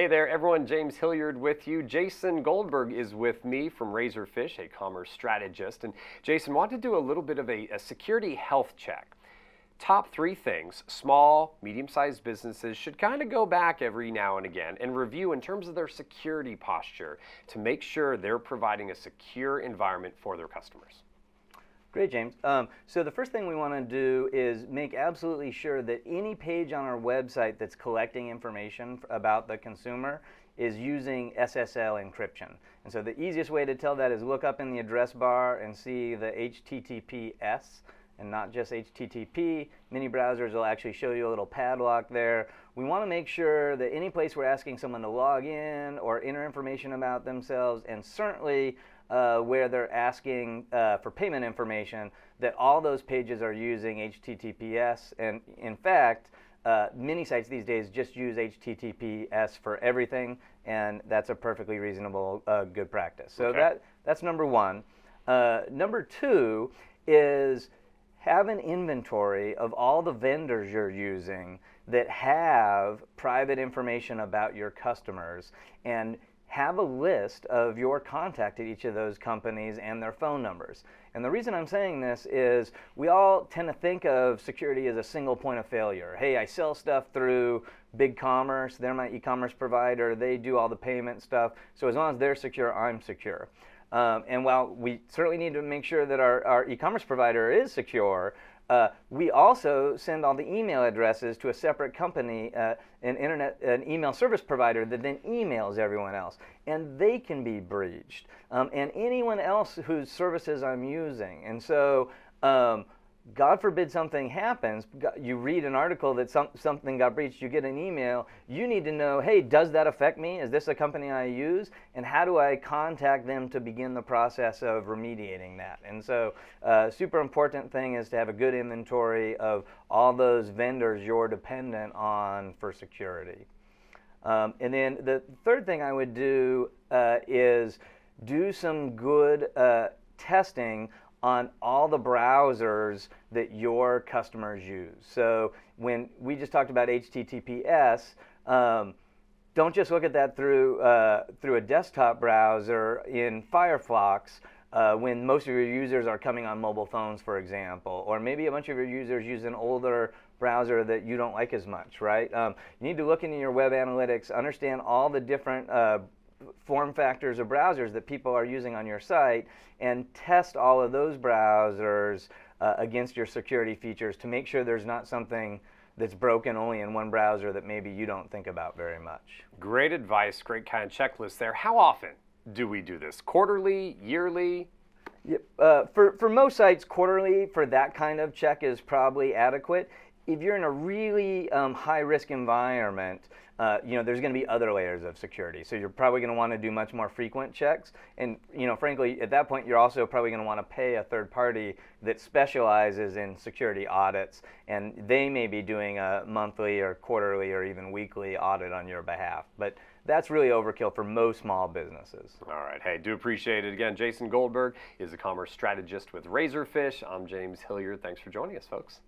Hey there, everyone. James Hilliard with you. Jason Goldberg is with me from Razorfish, a commerce strategist. And Jason, wanted to do a little bit of a security health check. Top 3 things small, medium-sized businesses should kind of go back every now and again and review in terms of their security posture to make sure they're providing a secure environment for their customers. Great, James. So the first thing we want to do is make absolutely sure that any page on our website that's collecting information about the consumer is using SSL encryption. And so the easiest way to tell that is look up in the address bar and see the HTTPS and not just HTTP. Many browsers will actually show you a little padlock there. We want to make sure that any place we're asking someone to log in or enter information about themselves, and certainly where they're asking for payment information, that all those pages are using HTTPS. And in fact, many sites these days just use HTTPS for everything, and that's a perfectly reasonable, good practice. So that's number one. Number two is have an inventory of all the vendors you're using that have private information about your customers, and have a list of your contact at each of those companies and their phone numbers. And the reason I'm saying this is we all tend to think of security as a single point of failure. Hey, I sell stuff through Big Commerce, they're my e-commerce provider, they do all the payment stuff, so as long as they're secure, I'm secure. And while we certainly need to make sure that our e-commerce provider is secure, we also send all the email addresses to a separate company, an email service provider that then emails everyone else, and they can be breached, and anyone else whose services I'm using. And so God forbid something happens, you read an article that something got breached, you get an email, you need to know, hey, does that affect me? Is this a company I use? And how do I contact them to begin the process of remediating that? And so super important thing is to have a good inventory of all those vendors you're dependent on for security. And then the third thing I would do is do some good testing on all the browsers that your customers use. So when we just talked about HTTPS, don't just look at that through a desktop browser in Firefox when most of your users are coming on mobile phones, for example, or maybe a bunch of your users use an older browser that you don't like as much, right? You need to look into your web analytics, understand all the different form factors of browsers that people are using on your site, and test all of those browsers against your security features to make sure there's not something that's broken only in one browser that maybe you don't think about very much. Great advice, great kind of checklist there. How often do we do this? Quarterly, yearly? For most sites, quarterly for that kind of check is probably adequate. If you're in a really high-risk environment, there's going to be other layers of security. So you're probably going to want to do much more frequent checks. And frankly, at that point, you're also probably going to want to pay a third party that specializes in security audits, and they may be doing a monthly or quarterly or even weekly audit on your behalf. But that's really overkill for most small businesses. All right. Hey, do appreciate it. Again, Jason Goldberg is a commerce strategist with Razorfish. I'm James Hilliard. Thanks for joining us, folks.